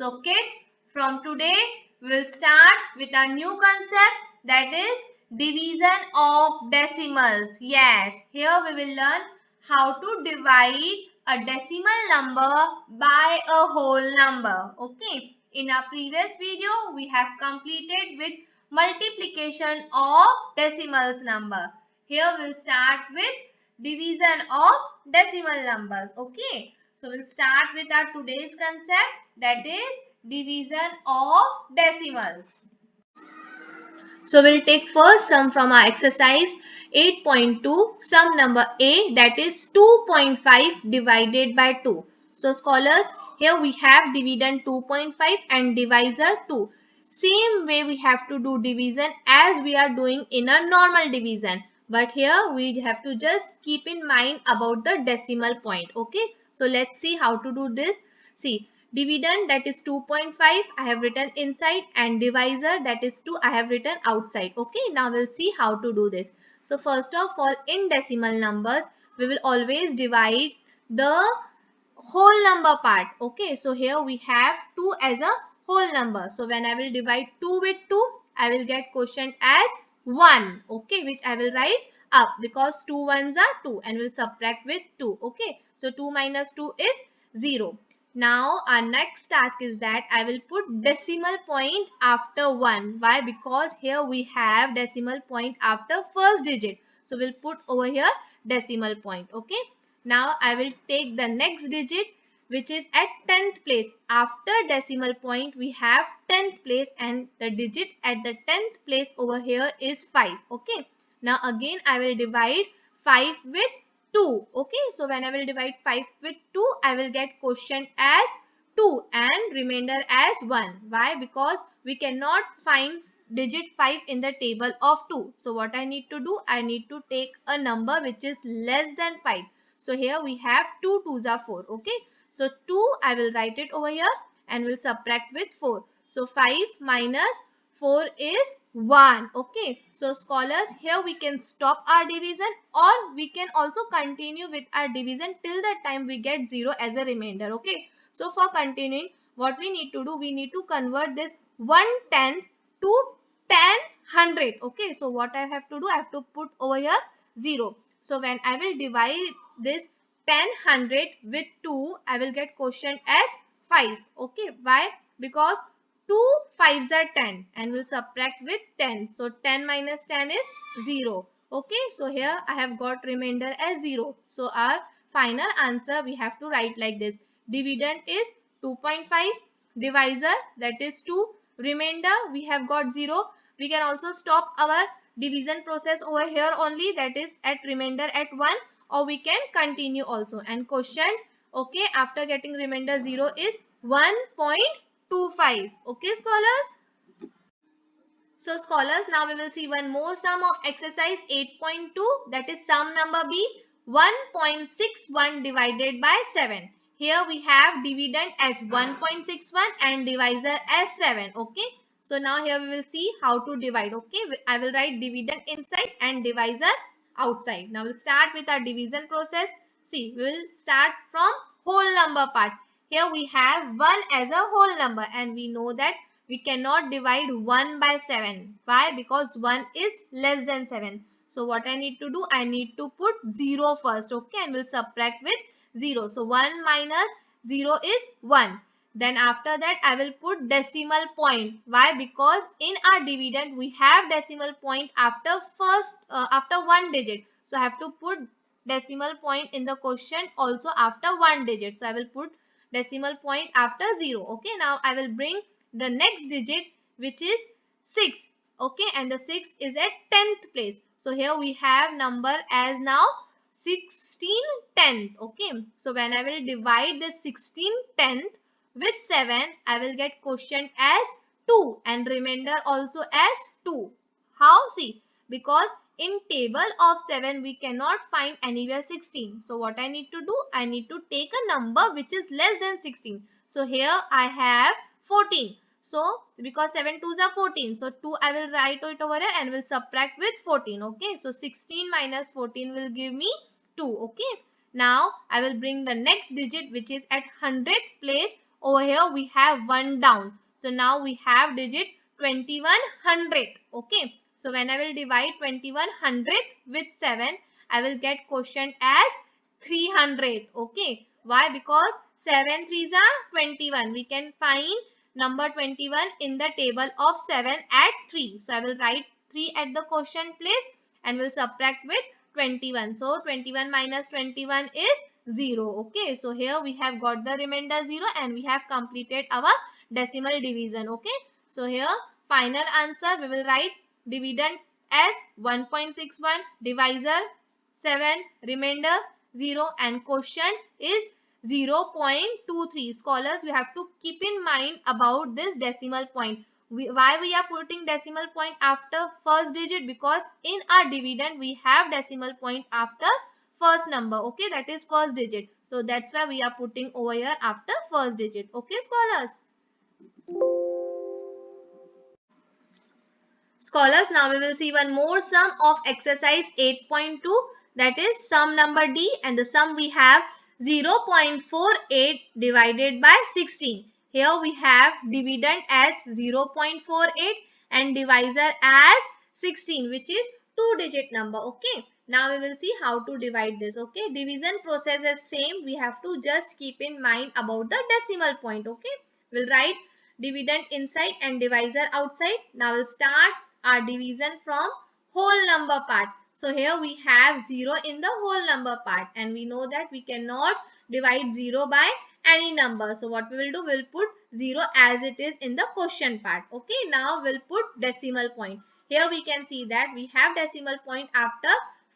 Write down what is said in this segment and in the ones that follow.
So kids, from today we will start with a new concept, that is division of decimals. Yes, here we will learn how to divide a decimal number by a whole number. Okay. In our previous video, we have completed with multiplication of decimals number. Here we'll start with division of decimal numbers. Okay. So we'll start with our today's concept, that is division of decimals. So we'll take first sum from our exercise 8.2, sum number A, that is 2.5 divided by 2. So scholars, here we have dividend 2.5 and divisor 2. Same way we have to do division as we are doing in a normal division. But here we have to just keep in mind about the decimal point. Okay. So let's see how to do this. See, dividend, that is 2.5, I have written inside, and divisor, that is 2, I have written outside. Okay, now we'll see how to do this. So first of all, in decimal numbers, we will always divide the whole number part. Okay, so here we have 2 as a whole number. So when I will divide 2 with 2, I will get quotient as 1. Okay, which I will write up because 2 ones are 2 and will subtract with 2. Okay, so 2 minus 2 is 0. Now our next task is that I will put decimal point after 1. Why? Because here we have decimal point after first digit. So we'll put over here decimal point. Okay. Now I will take the next digit, which is at 10th place. After decimal point we have 10th place, and the digit at the 10th place over here is 5. Okay. Now again I will divide 5 with 2. Okay, so when I will divide 5 with 2, I will get quotient as 2 and remainder as 1. Why? Because we cannot find digit 5 in the table of 2. So what I need to do? I need to take a number which is less than 5. So here we have 2 2s are 4. Okay, so 2 I will write it over here and will subtract with 4. So 5 minus 4 is 1. Okay, so scholars, here we can stop our division, or we can also continue with our division till the time we get 0 as a remainder. Okay, so for continuing, what we need to do, we need to convert this 1/10 to 10/100. Okay, so what I have to do, I have to put over here 0. So when I will divide this 10/100 with 2, I will get quotient as 5. Okay, why? Because 2 5s are 10 and will subtract with 10. So 10 minus 10 is 0. Okay, so here I have got remainder as 0. So our final answer we have to write like this. Dividend is 2.5. Divisor, that is 2. Remainder we have got 0. We can also stop our division process over here only, that is at remainder at 1, or we can continue also. And quotient, okay, after getting remainder 0 is 1.25. Okay, scholars. So scholars, now we will see one more sum of exercise 8.2, that is sum number B, 1.61 divided by 7. Here we have dividend as 1.61 and divisor as 7. Okay. So now here we will see how to divide. Okay. I will write dividend inside and divisor outside. Now we'll start with our division process. See, we will start from whole number part. Here we have 1 as a whole number, and we know that we cannot divide 1 by 7. Why? Because 1 is less than 7. So what I need to do? I need to put 0 first. Okay, and we'll subtract with 0. So 1 minus 0 is 1. Then after that I will put decimal point. Why? Because in our dividend we have decimal point after after one digit. So I have to put decimal point in the question also after one digit. So I will put decimal point after 0. Okay, now I will bring the next digit, which is 6. Okay, and the 6 is at 10th place. So here we have number as now 16/10. Okay, so when I will divide this 16/10 with 7, I will get quotient as 2 and remainder also as 2. How? See, because in table of 7 we cannot find anywhere 16. So what I need to do? I need to take a number which is less than 16. So here I have 14. So because 7 2s are 14. So 2 I will write it over here and will subtract with 14. Okay. So 16 minus 14 will give me 2. Okay. Now I will bring the next digit, which is at 100th place over here we have 1 down. So now we have digit 2100. Okay. So when I will divide 2100 with 7, I will get quotient as 300. Okay. Why? Because 7 threes are 21. We can find number 21 in the table of 7 at 3. So I will write 3 at the quotient place and will subtract with 21. So 21 minus 21 is 0. Okay. So here we have got the remainder 0 and we have completed our decimal division. Okay. So here final answer we will write dividend as 1.61, divisor 7, remainder 0 and quotient is 0.23. Scholars, we have to keep in mind about this decimal point. Why we are putting decimal point after first digit? Because in our dividend we have decimal point after first number. Okay, that is first digit. So that's why we are putting over here after first digit. Okay, scholars. Scholars, now we will see one more sum of exercise 8.2, that is sum number D, and the sum we have 0.48 divided by 16. Here we have dividend as 0.48 and divisor as 16, which is 2-digit number. Okay. Now we will see how to divide this. Okay. Division process is same. We have to just keep in mind about the decimal point. Okay. We'll write dividend inside and divisor outside. Now we'll start our division from whole number part. So here we have 0 in the whole number part and we know that we cannot divide 0 by any number. So what we will do, we'll put 0 as it is in the quotient part. Okay, now we'll put decimal point. Here we can see that we have decimal point after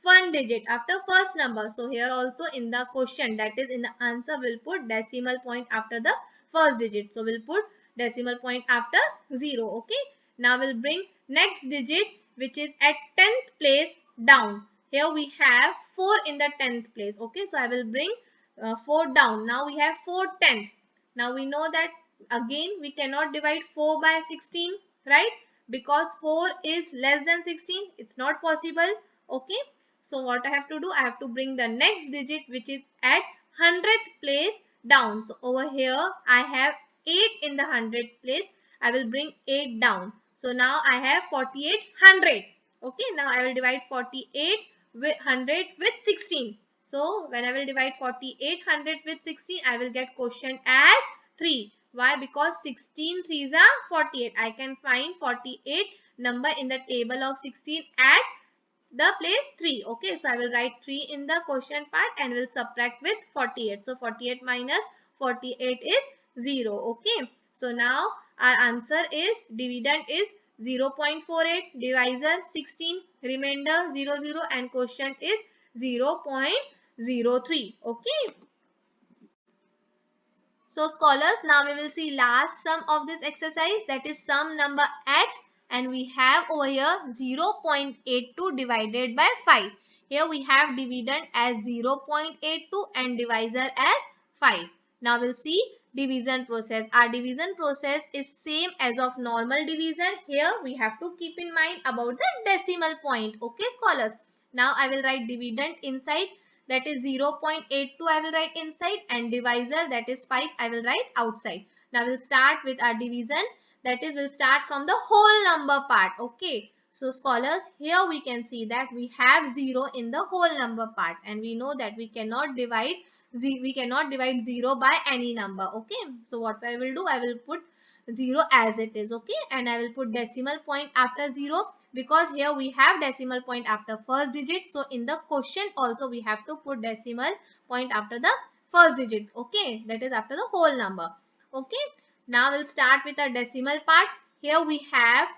one digit, after first number. So here also in the quotient, that is in the answer, we'll put decimal point after the first digit. So we'll put decimal point after 0. Okay, now we'll bring next digit which is at 10th place down. Here we have 4 in the 10th place. Okay, so I will bring 4 down. Now we have 4 tenth. Now we know that again we cannot divide 4 by 16, right? Because 4 is less than 16. It's not possible. Okay, so what I have to do, I have to bring the next digit which is at 100th place down. So over here I have 8 in the 100th place. I will bring 8 down. So now I have 4800. Okay, now I will divide 48 with 100 with 16. So when I will divide 4800 with 16, I will get quotient as 3. Why? Because 16 threes are 48. I can find 48 number in the table of 16 at the place 3. Okay, so I will write 3 in the quotient part and will subtract with 48. So 48 minus 48 is 0. Okay, so now our answer is dividend is 0.48, divisor 16, remainder 00 and quotient is 0.03. Okay. So scholars, now we will see last sum of this exercise, that is sum number H, and we have over here 0.82 divided by 5. Here we have dividend as 0.82 and divisor as 5. Now we'll see division process. Our division process is same as of normal division. Here we have to keep in mind about the decimal point. Okay scholars. Now I will write dividend inside, that is 0.82 I will write inside, and divisor, that is 5, I will write outside. Now we'll start with our division, that is we'll start from the whole number part. Okay, so scholars, here we can see that we have 0 in the whole number part and we know that we cannot divide 0 by any number. Okay, so what I will do, I will put 0 as it is. Okay, and I will put decimal point after 0, because here we have decimal point after first digit. So in the quotient also we have to put decimal point after the first digit. Okay, that is after the whole number. Okay, now we'll start with a decimal part. Here we have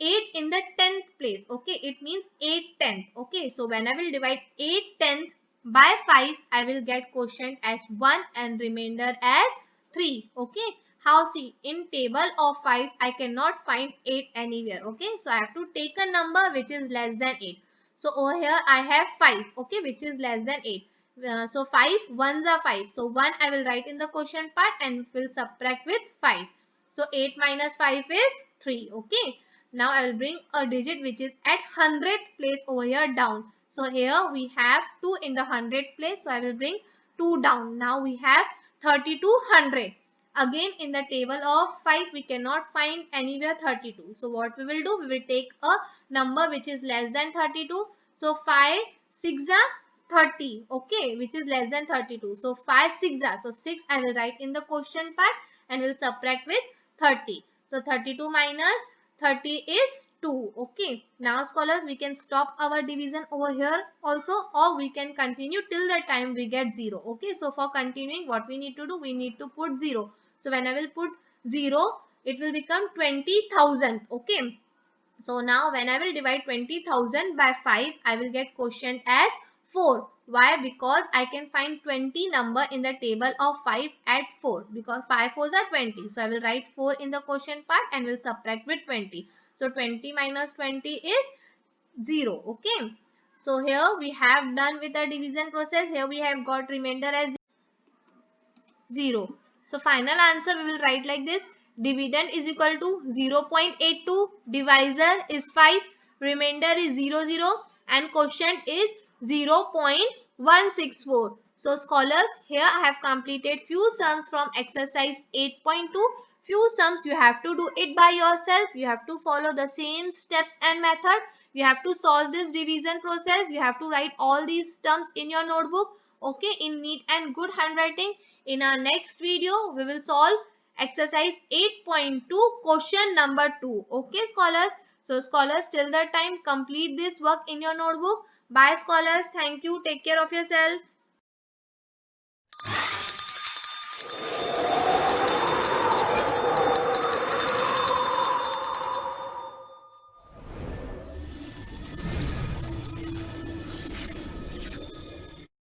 8 in the 10th place. Okay, it means 8 tenth. Okay, so when I will divide 8 tenth by 5, I will get quotient as 1 and remainder as 3. Okay, how? See, in table of 5 I cannot find 8 anywhere. Okay, so I have to take a number which is less than 8. So over here I have 5, okay, which is less than 8. So 5 ones are 5. So 1 I will write in the quotient part and will subtract with 5. So 8 minus 5 is 3. Okay, now I will bring a digit which is at 100th place over here down. So here we have 2 in the 100th place. So I will bring 2 down. Now we have 3200. Again, in the table of 5, we cannot find anywhere 32. So what we will do? We will take a number which is less than 32. So 5 6 are 30. Okay, which is less than 32. So 5 6 are. So 6 I will write in the question part and will subtract with 30. So 32 minus 30 is 2. Okay. Now scholars, we can stop our division over here also, or we can continue till the time we get 0. Okay. So for continuing, what we need to do? We need to put 0. So when I will put 0, it will become 20,000. Okay. So now when I will divide 20,000 by 5, I will get quotient as 4. Why? Because I can find 20 number in the table of 5 at 4. Because 5 4s are 20. So I will write 4 in the quotient part and will subtract with 20. So 20 minus 20 is 0. Okay. So here we have done with the division process. Here we have got remainder as 0. So final answer we will write like this. Dividend is equal to 0.82. Divisor is 5. Remainder is 0, and quotient is 0.164. So scholars, here I have completed few sums from exercise 8.2. Few sums you have to do it by yourself. You have to follow the same steps and method. You have to solve this division process. You have to write all these terms in your notebook. Okay, in neat and good handwriting. In our next video, we will solve exercise 8.2 question number 2. Okay, scholars. So, scholars, till that time, complete this work in your notebook. Bye, scholars. Thank you. Take care of yourself.